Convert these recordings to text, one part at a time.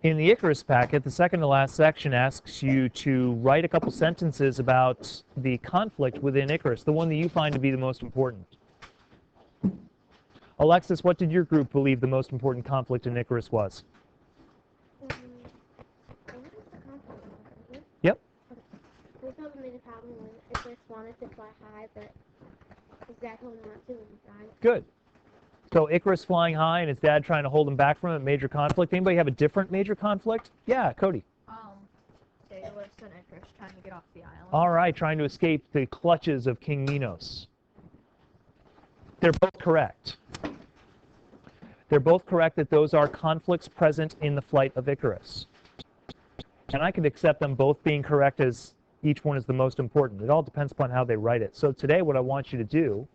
In the Icarus packet, the second to last section asks you to write a couple sentences about the conflict within Icarus, the one that you find to be the most important. Alexis, what did your group believe the most important conflict in Icarus was? Yep. We thought the major problem was Icarus wanted to fly high, but his dad told him not to and he died. Good. So Icarus flying high and his dad trying to hold him back from it, major conflict. Anybody have a different major conflict? Yeah, Cody. Daedalus and Icarus trying to get off the island. All right, trying to escape the clutches of King Minos. They're both correct. They're both correct that those are conflicts present in the Flight of Icarus. And I could accept them both being correct as each one is the most important. It all depends upon how they write it. So today what I want you to do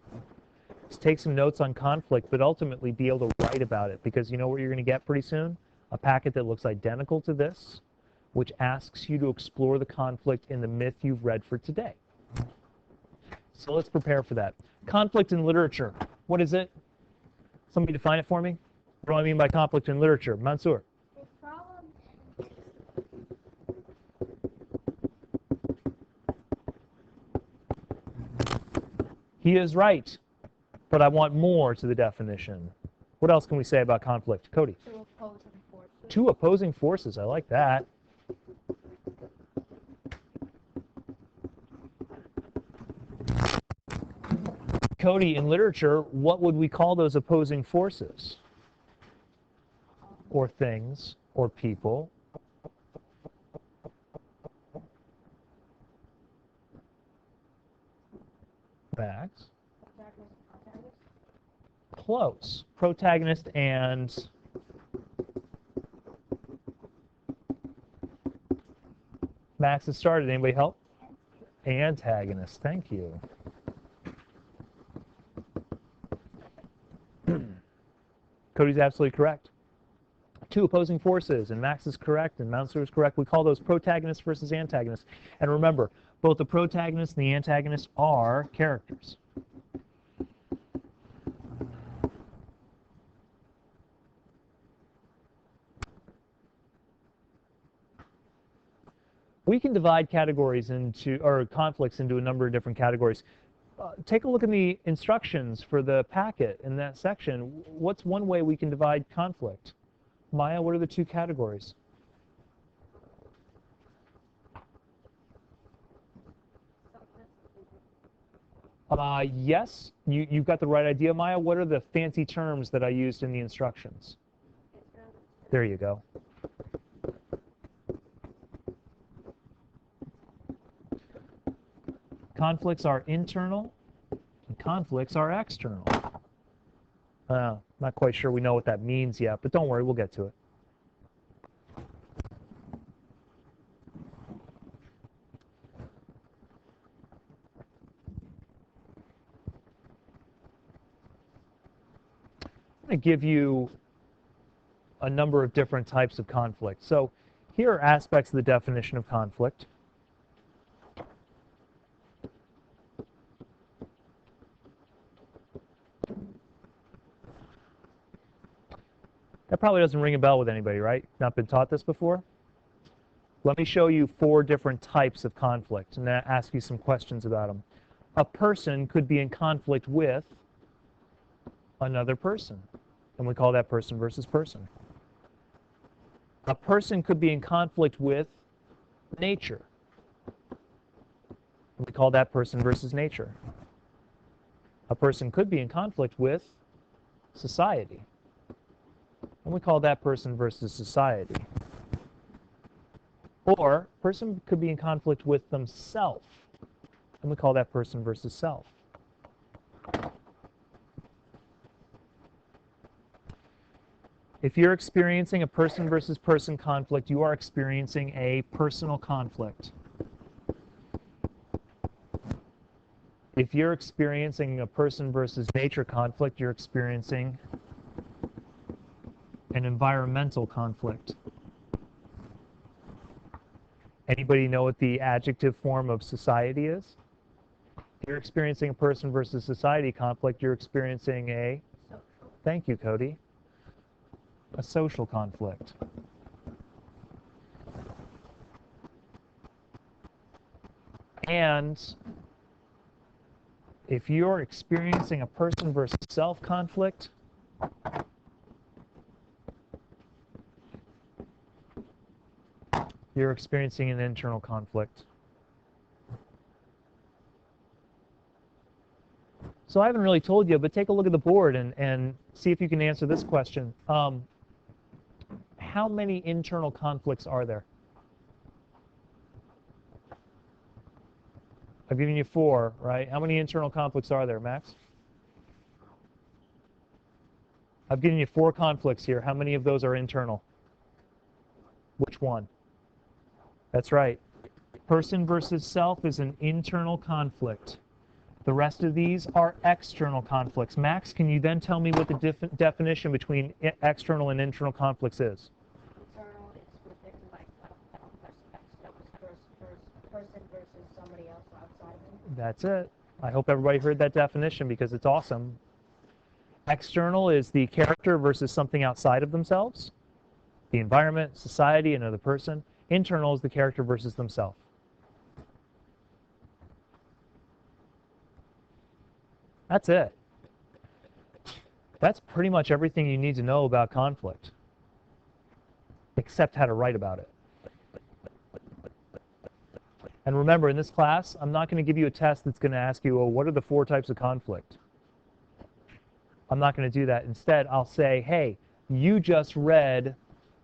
is take some notes on conflict, but ultimately be able to write about it, because you know what you're going to get pretty soon? A packet that looks identical to this, which asks you to explore the conflict in the myth you've read for today. So let's prepare for that. Conflict in literature. What is it? Somebody define it for me? What do I mean by conflict in literature? Mansour. He is right, but I want more to the definition. What else can we say about conflict? Cody. Two opposing forces. Two opposing forces. I like that. Cody, in literature, what would we call those opposing forces? Or things, or people? Max? Close. Protagonist and Max has started. Anybody help? Antagonist. Thank you. Cody's absolutely correct. Two opposing forces, and Max is correct, and Mansour is correct. We call those protagonists versus antagonists. And remember, both the protagonist and the antagonist are characters. We can divide categories into, or conflicts into a number of different categories. Take a look in the instructions for the packet in that section. What's one way we can divide conflict? Maya, what are the two categories? Yes, you've got the right idea, Maya. What are the fancy terms that I used in the instructions? There you go. Conflicts are internal, and conflicts are external. Not quite sure we know what that means yet, but don't worry, we'll get to it. I'm going to give you a number of different types of conflict. So here are aspects of the definition of conflict. That probably doesn't ring a bell with anybody, right? Not been taught this before? Let me show you 4 different types of conflict and ask you some questions about them. A person could be in conflict with another person, and we call that person versus person. A person could be in conflict with nature, and we call that person versus nature. A person could be in conflict with society, and we call that person versus society. Or a person could be in conflict with themselves, and we call that person versus self. If you're experiencing a person versus person conflict, you are experiencing a personal conflict. If you're experiencing a person versus nature conflict, you're experiencing an environmental conflict. Anybody know what the adjective form of society is? If you're experiencing a person versus society conflict, you're experiencing a... Thank you, Cody. a social conflict. And if you're experiencing a person versus self conflict, you're experiencing an internal conflict. So I haven't really told you, but take a look at the board and see if you can answer this question. How many internal conflicts are there? I've given you 4, right? How many internal conflicts are there, Max? I've given you 4 conflicts here. How many of those are internal? Which one? That's right. Person versus self is an internal conflict. The rest of these are external conflicts. Max, can you then tell me what the definition between external and internal conflicts is? External is predicted like person versus somebody else outside of them. That's it. I hope everybody heard that definition because it's awesome. External is the character versus something outside of themselves, the environment, society, another person. Internal is the character versus themselves. That's it. That's pretty much everything you need to know about conflict, except how to write about it. And remember, in this class, I'm not going to give you a test that's going to ask you, well, what are the 4 types of conflict? I'm not going to do that. Instead, I'll say, hey, you just read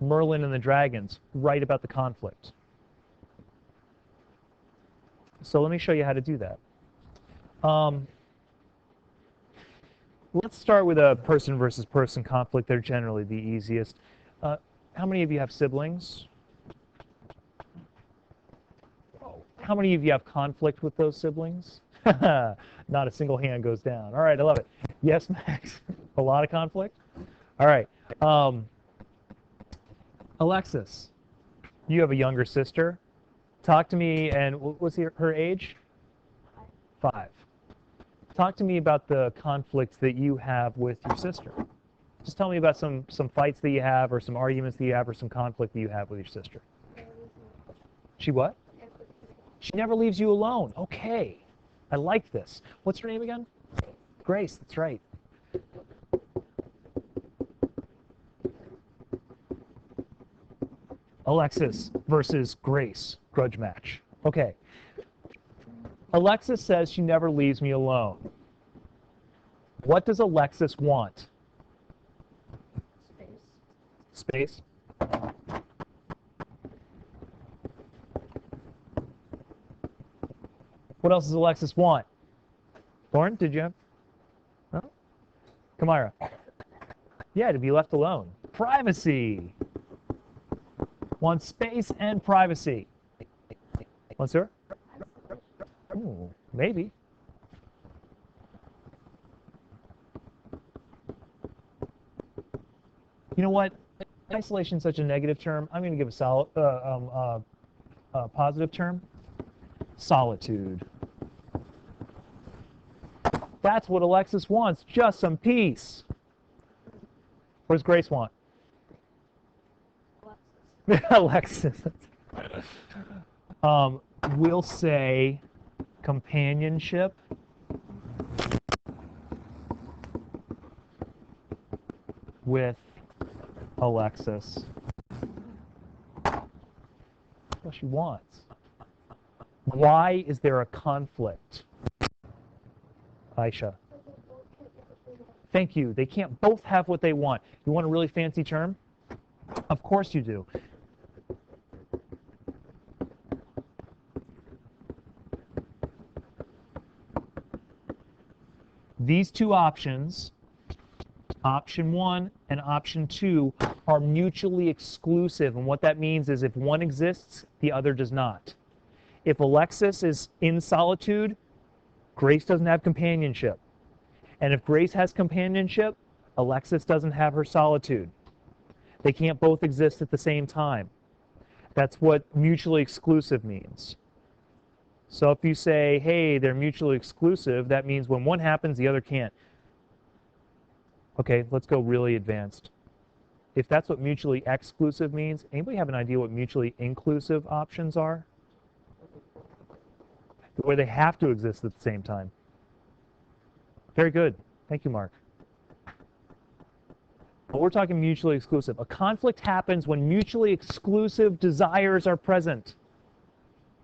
Merlin and the Dragons. Write about the conflict. So let me show you how to do that. Let's start with a person versus person conflict. They're generally the easiest. How many of you have siblings? How many of you have conflict with those siblings? Not a single hand goes down. All right, I love it. Yes, Max? A lot of conflict? All right. Alexis, you have a younger sister. Talk to me, and what was her age? 5. Talk to me about the conflicts that you have with your sister. Just tell me about some fights that you have, or some arguments that you have, or some conflict that you have with your sister. She what? She never leaves you alone. Okay. I like this. What's her name again? Grace, that's right. Alexis versus Grace, grudge match. Okay. Alexis says she never leaves me alone. What does Alexis want? Space. What else does Alexis want? Lauren, did you have? No? Kamira. Yeah, to be left alone. Privacy. Wants space and privacy. What's her? Ooh, maybe. You know what? Isolation is such a negative term. I'm going to give a positive term. Solitude. That's what Alexis wants, just some peace. What does Grace want? Alexis. We'll say companionship. With Alexis. That's what she wants. Why is there a conflict? Aisha. Thank you. They can't both have what they want. You want a really fancy term? Of course you do. These 2 options, option 1 and option 2, are mutually exclusive. And what that means is if one exists, the other does not. If Alexis is in solitude, Grace doesn't have companionship. And if Grace has companionship, Alexis doesn't have her solitude. They can't both exist at the same time. That's what mutually exclusive means. So if you say, hey, they're mutually exclusive, that means when one happens, the other can't. Okay, let's go really advanced. if that's what mutually exclusive means, anybody have an idea what mutually inclusive options are? Where they have to exist at the same time. Very good. Thank you, Mark. But we're talking mutually exclusive. A conflict happens when mutually exclusive desires are present.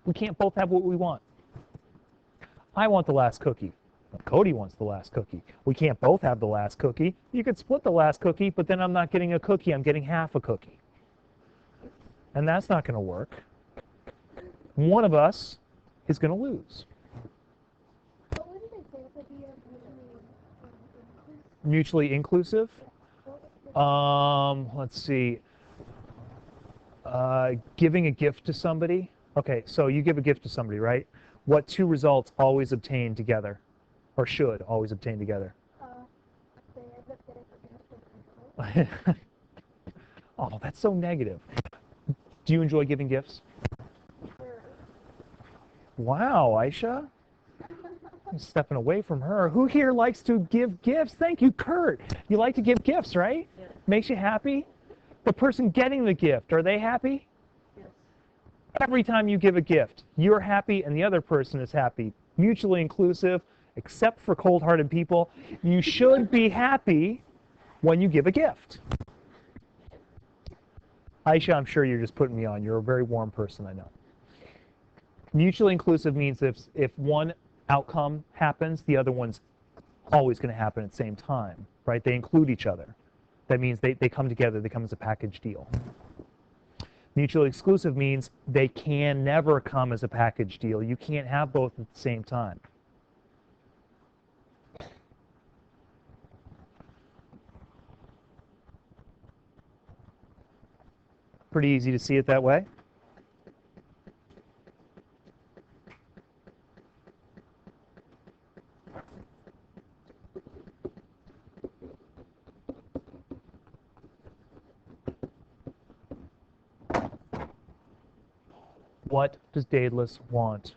We can't both have what we want. I want the last cookie. Cody wants the last cookie. We can't both have the last cookie. You could split the last cookie, but then I'm not getting a cookie. I'm getting half a cookie. And that's not going to work. One of us is going to lose. What would an example be of Mutually inclusive? Let's see. Giving a gift to somebody. Okay, so you give a gift to somebody, right? What two results always obtain together? Or should always obtain together? Oh, that's so negative. Do you enjoy giving gifts? Wow, Aisha. I'm stepping away from her. Who here likes to give gifts? Thank you, Kurt. You like to give gifts, right? Yes. Makes you happy? The person getting the gift, are they happy? Yes. Every time you give a gift, you're happy and the other person is happy. Mutually inclusive, except for cold-hearted people. You should be happy when you give a gift. Aisha, I'm sure you're just putting me on. You're a very warm person, I know. Mutually inclusive means if one outcome happens, the other one's always going to happen at the same time, right? They include each other. That means they come together, they come as a package deal. Mutually exclusive means they can never come as a package deal. You can't have both at the same time. Pretty easy to see it that way. What does Daedalus want?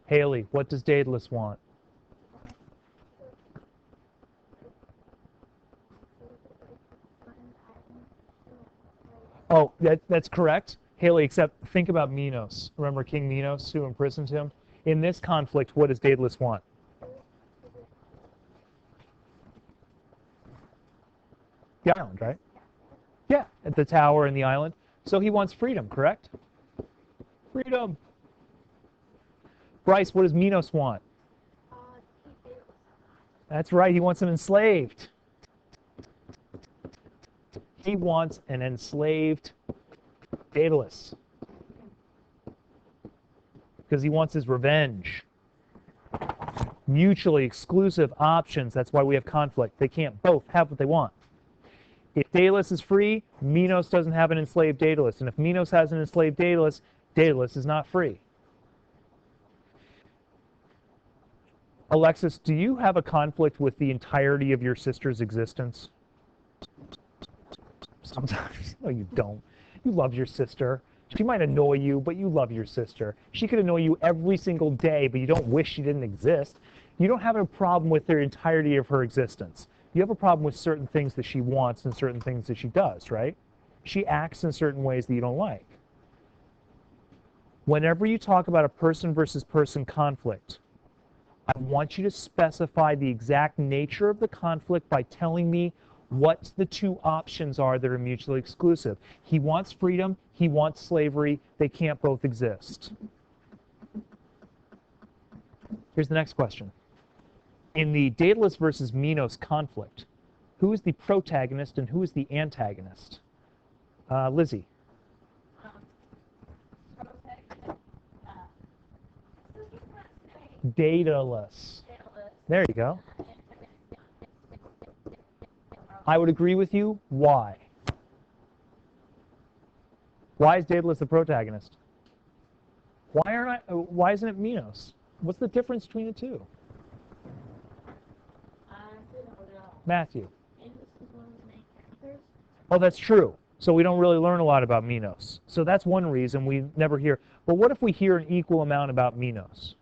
Haley, what does Daedalus want? Oh, that's correct. Haley, except think about Minos. Remember King Minos who imprisoned him? In this conflict, what does Daedalus want? The island, right? Yeah, at the tower and the island. So he wants freedom, correct? Freedom. Bryce, what does Minos want? That's right, he wants him enslaved. He wants an enslaved Daedalus. Because he wants his revenge. Mutually exclusive options, that's why we have conflict. They can't both have what they want. If Daedalus is free, Minos doesn't have an enslaved Daedalus. And if Minos has an enslaved Daedalus, Daedalus is not free. Alexis, do you have a conflict with the entirety of your sister's existence? Sometimes. No, you don't. You love your sister. She might annoy you, but you love your sister. She could annoy you every single day, but you don't wish she didn't exist. You don't have a problem with the entirety of her existence. You have a problem with certain things that she wants and certain things that she does, right? She acts in certain ways that you don't like. Whenever you talk about a person versus person conflict, I want you to specify the exact nature of the conflict by telling me what the two options are that are mutually exclusive. He wants freedom, he wants slavery, they can't both exist. Here's the next question. In the Daedalus versus Minos conflict, who is the protagonist and who is the antagonist? Lizzie. Daedalus. There you go. I would agree with you. Why? Why is Daedalus the protagonist? Why isn't it Minos? What's the difference between the two? Matthew. Oh, that's true. So we don't really learn a lot about Minos. So that's one reason we never hear. But what if we hear an equal amount about Minos?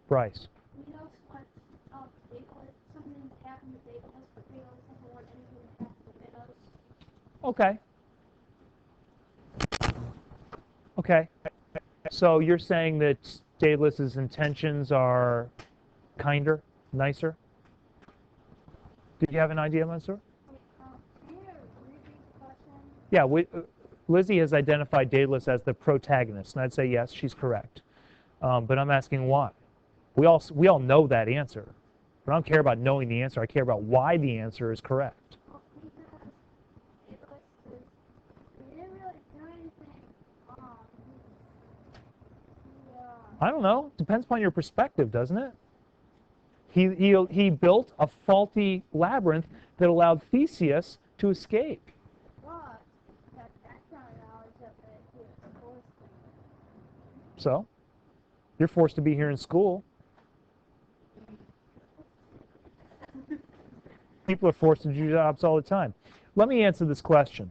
Bryce. Minos wants something to happen to Daedalus, but Daedalus doesn't want anything to happen to Minos. Okay. Okay. So you're saying that Daedalus's intentions are kinder, nicer? Did you have an idea, Mansour? Can you repeat the question? Yeah, Lizzie has identified Daedalus as the protagonist, and I'd say yes, she's correct. But I'm asking why. We all know that answer, but I don't care about knowing the answer. I care about why the answer is correct. Because he didn't really do anything wrong. I don't know. Depends upon your perspective, doesn't it? He built a faulty labyrinth that allowed Theseus to escape. But that's not knowledge that he was supposed to. So, you're forced to be here in school. People are forced to do jobs all the time. Let me answer this question.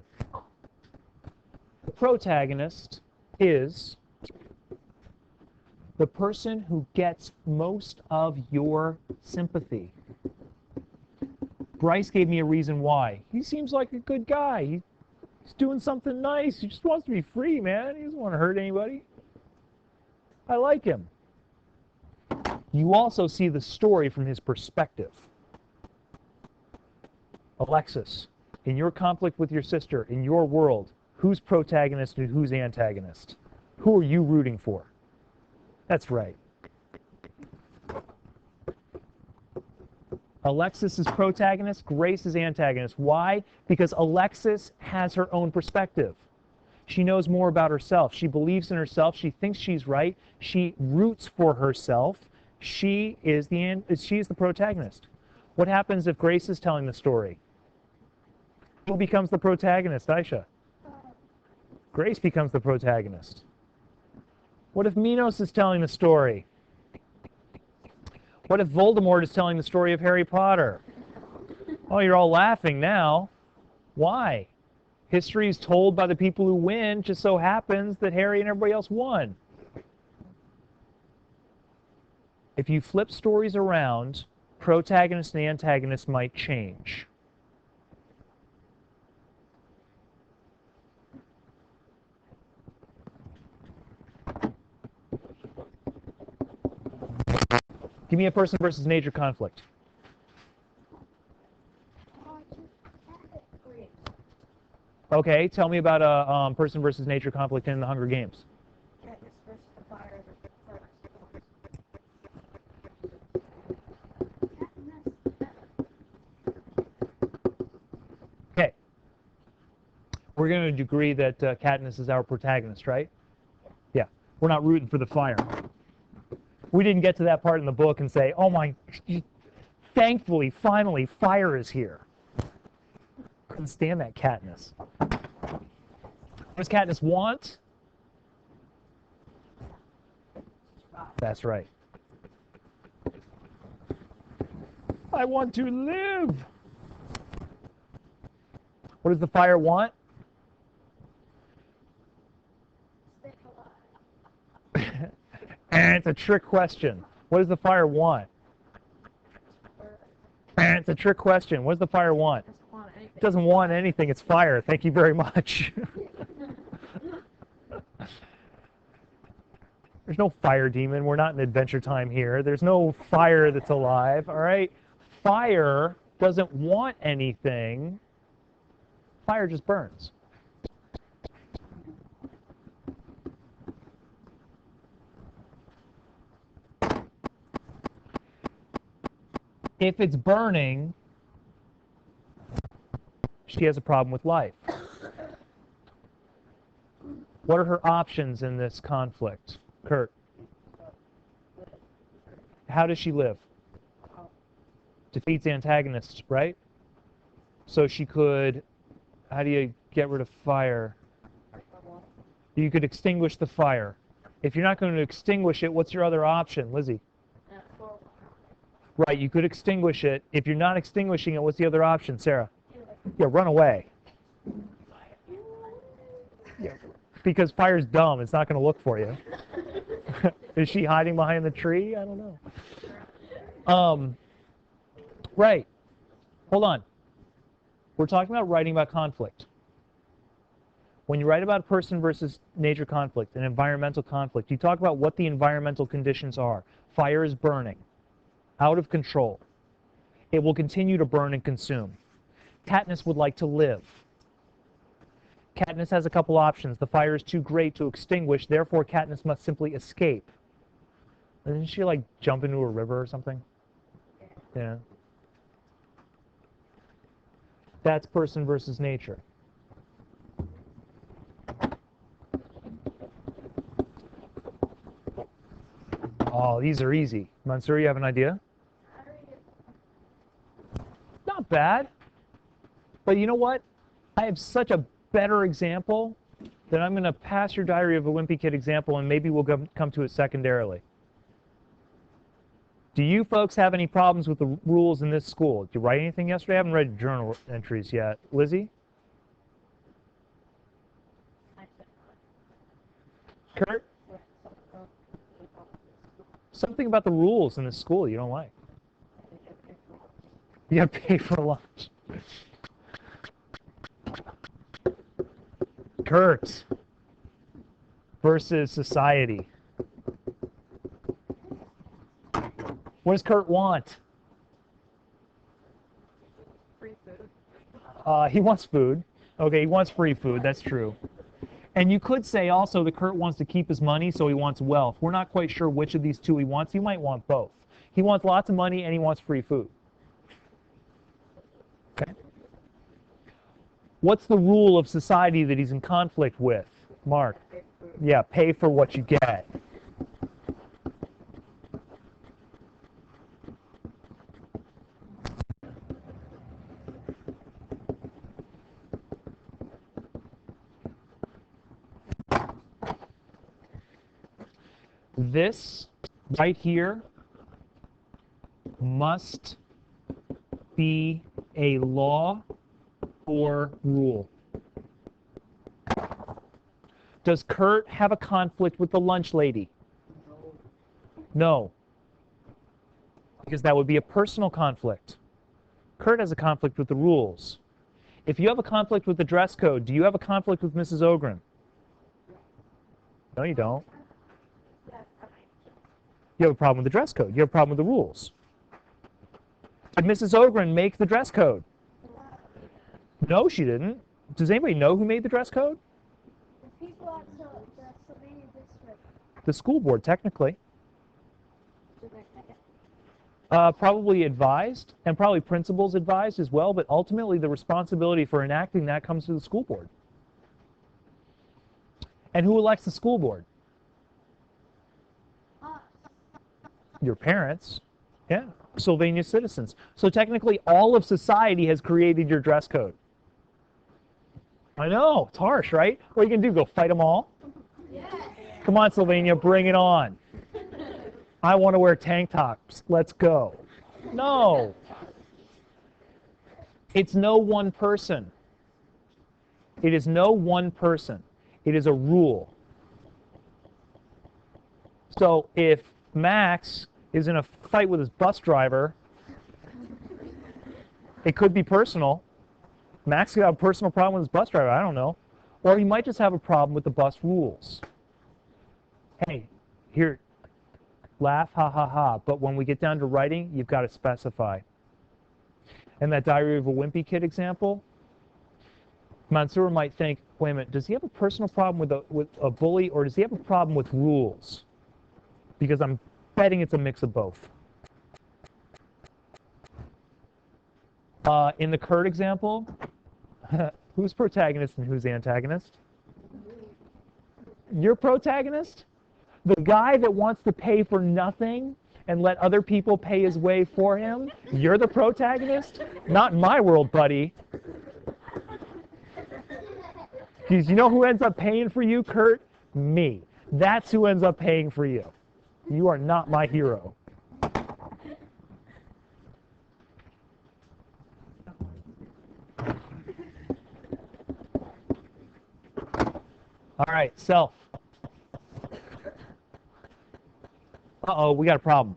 The protagonist is the person who gets most of your sympathy. Bryce gave me a reason why. He seems like a good guy. He's doing something nice. He just wants to be free, man. He doesn't want to hurt anybody. I like him. You also see the story from his perspective. Alexis, in your conflict with your sister, in your world, who's protagonist and who's antagonist? Who are you rooting for? That's right. Alexis is protagonist, Grace is antagonist. Why? Because Alexis has her own perspective. She knows more about herself. She believes in herself. She thinks she's right. She roots for herself. She is the protagonist. What happens if Grace is telling the story? Who becomes the protagonist, Aisha? Grace becomes the protagonist. What if Minos is telling the story? What if Voldemort is telling the story of Harry Potter? Oh, you're all laughing now. Why? History is told by the people who win. Just so happens that Harry and everybody else won. If you flip stories around, protagonist and antagonist might change. Give me a person versus nature conflict. Okay, tell me about a person versus nature conflict in the Hunger Games. Katniss versus the fire. Okay. We're going to agree that Katniss is our protagonist, right? Yeah. We're not rooting for the fire. We didn't get to that part in the book and say, oh my, thankfully, finally, fire is here. Couldn't stand that Katniss. What does Katniss want? That's right. I want to live. What does the fire want? It's a trick question. What does the fire want? It's a trick question. What does the fire want? It doesn't want anything. It's fire. Thank you very much. There's no fire demon. We're not in Adventure Time here. There's no fire that's alive. All right? Fire doesn't want anything. Fire just burns. If it's burning, she has a problem with life. What are her options in this conflict? Kurt. How does she live? Defeats antagonists, right? So she could, how do you get rid of fire? You could extinguish the fire. If you're not going to extinguish it, what's your other option, Lizzie? Right, you could extinguish it. If you're not extinguishing it, what's the other option, Sarah? Yeah, run away. Yeah, because fire's dumb. It's not going to look for you. Is she hiding behind the tree? I don't know. Right. Hold on. We're talking about writing about conflict. When you write about a person versus nature conflict, an environmental conflict, you talk about what the environmental conditions are. Fire is burning, out of control. It will continue to burn and consume. Katniss would like to live. Katniss has a couple options. The fire is too great to extinguish, therefore Katniss must simply escape. Doesn't she like jump into a river or something? Yeah. That's person versus nature. Oh, these are easy. Mansoor, you have an idea? Not bad. But you know what? I have such a better example that I'm going to pass your Diary of a Wimpy Kid example, and maybe we'll come to it secondarily. Do you folks have any problems with the rules in this school? Did you write anything yesterday? I haven't read journal entries yet. Lizzie? Kurt? Something about the rules in the school you don't like. You have to pay for lunch. Kurt versus society. What does Kurt want? Free food. He wants food. Okay, he wants free food. That's true. And you could say also that Kurt wants to keep his money, so he wants wealth. We're not quite sure which of these two he wants. He might want both. He wants lots of money and he wants free food. Okay. What's the rule of society that he's in conflict with? Mark. Yeah, pay for what you get. This right here must be a law or rule. Does Kurt have a conflict with the lunch lady? No. Because that would be a personal conflict. Kurt has a conflict with the rules. If you have a conflict with the dress code, do you have a conflict with Mrs. Ogren? No, you don't. You have a problem with the dress code. You have a problem with the rules. Did Mrs. Ogren make the dress code? No, she didn't. Does anybody know who made the dress code? The people at the Sylvania district. The school board, technically. Probably advised, and probably principals advised as well, but ultimately the responsibility for enacting that comes to the school board. And who elects the school board? Your parents. Yeah, Sylvania citizens. So technically all of society has created your dress code. I know, it's harsh, right? What are you going to do, go fight them all? Yes. Come on, Sylvania, bring it on. I want to wear tank tops. Let's go. No. It's no one person. It is no one person. It is a rule. So if Max is in a fight with his bus driver, it could be personal. Max could have a personal problem with his bus driver, I don't know. Or he might just have a problem with the bus rules. Hey, here, laugh, ha, ha, ha. But when we get down to writing, you've got to specify. And that Diary of a Wimpy Kid example, Mansoor might think, wait a minute, does he have a personal problem with a bully, or does he have a problem with rules? Because I'm betting it's a mix of both. In the Kurt example, who's protagonist and who's antagonist? You're protagonist? The guy that wants to pay for nothing and let other people pay his way for him? You're the protagonist? Not in my world, buddy. Because you know who ends up paying for you, Kurt? Me. That's who ends up paying for you. You are not my hero. All right, self. Uh-oh, we got a problem.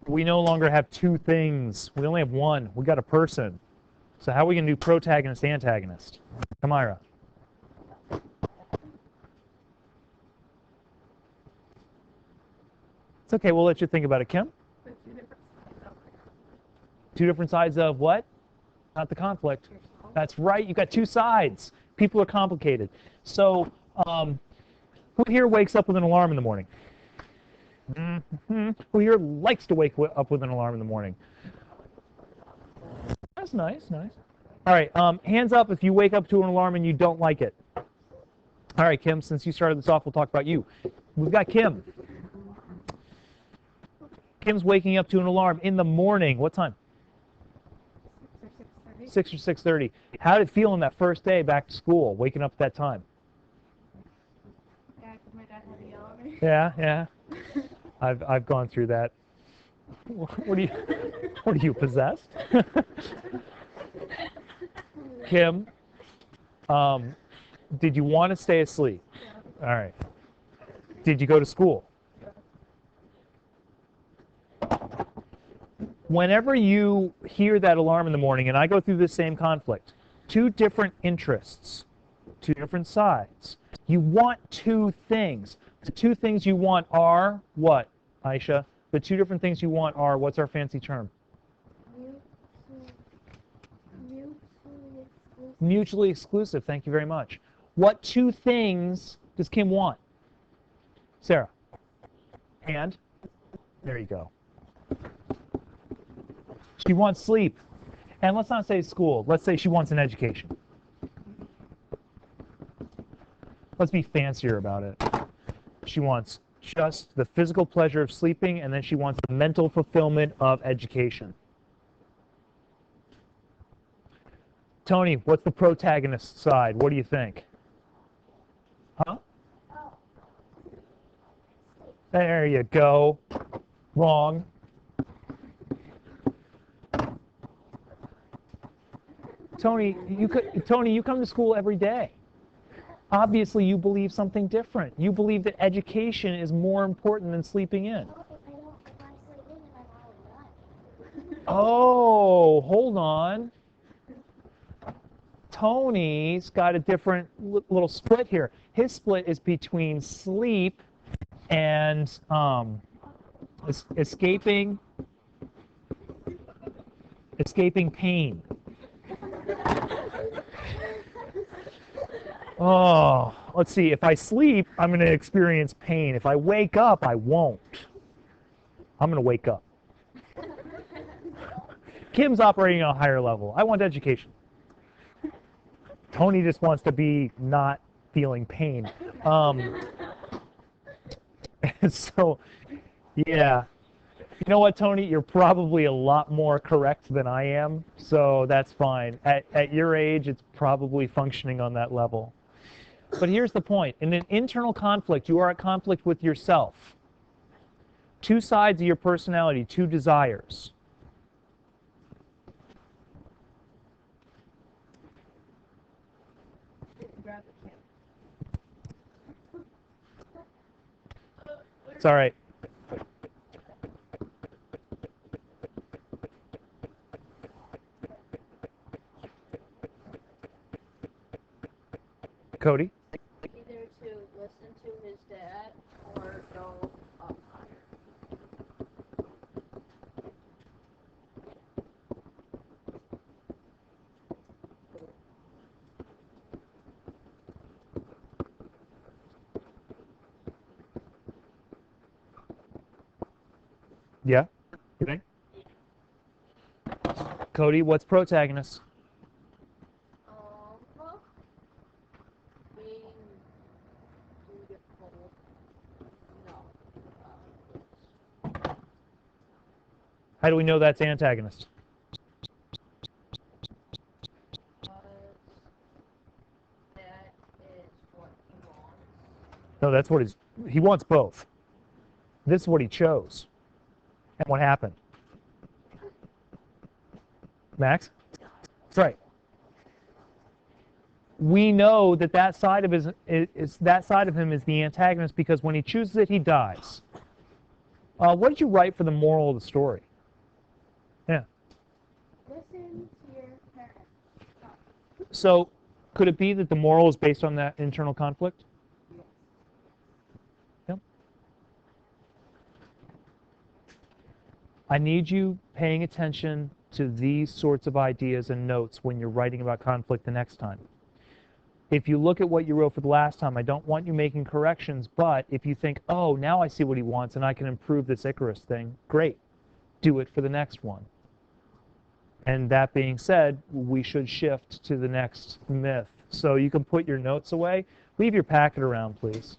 We no longer have two things. We only have one. We got a person. So how are we going to do protagonist, antagonist? Kamira. It's okay, we'll let you think about it. Kim? Two different sides of what? Not the conflict. That's right, you've got two sides. People are complicated. So, who here wakes up with an alarm in the morning? Who here likes to wake up with an alarm in the morning? That's nice, nice. All right, hands up if you wake up to an alarm and you don't like it. All right, Kim, since you started this off, we'll talk about you. We've got Kim. Kim's waking up to an alarm in the morning. What time? 6 or 6:30. How did it feel on that first day back to school, waking up at that time? Yeah, 'cause my dad had to yell at me. Yeah. I've gone through that. What are you possessed? Kim, did you want to stay asleep? Yeah. All right. Did you go to school? Whenever you hear that alarm in the morning, and I go through the same conflict, two different interests, two different sides. You want two things. The two things you want are what, Aisha? The two different things you want are, what's our fancy term? Mutually exclusive. Thank you very much. What two things does Kim want? Sarah? And? There you go. She wants sleep. And let's not say school. Let's say she wants an education. Let's be fancier about it. She wants just the physical pleasure of sleeping, and then she wants the mental fulfillment of education. Tony, what's the protagonist side? What do you think? Huh? There you go. Wrong. Tony, you come to school every day. Obviously, you believe something different. You believe that education is more important than sleeping in. Oh, hold on. Tony's got a different little split here. His split is between sleep and escaping pain. Oh, let's see. If I sleep, I'm going to experience pain. If I wake up, I won't. I'm going to wake up. Kim's operating on a higher level. I want education. Tony just wants to be not feeling pain. So, yeah. You know what, Tony? You're probably a lot more correct than I am, so that's fine. At your age, it's probably functioning on that level. But here's the point. In an internal conflict, you are at conflict with yourself. Two sides of your personality, two desires. It's all right. Cody? Either to listen to his dad or go up higher. Yeah? You think? Cody, what's protagonist? Being dutiful. No. How do we know that's antagonist? That is what he wants. No, that's what he wants both. This is what he chose. And what happened? Max? That's right. We know that that side of him is the antagonist because when he chooses it, he dies. What did you write for the moral of the story? Yeah. Listen to your parents. So could it be that the moral is based on that internal conflict? Yep. I need you paying attention to these sorts of ideas and notes when you're writing about conflict the next time. If you look at what you wrote for the last time, I don't want you making corrections, but if you think, oh, now I see what he wants and I can improve this Icarus thing, great. Do it for the next one. And that being said, we should shift to the next myth. So you can put your notes away. Leave your packet around, please.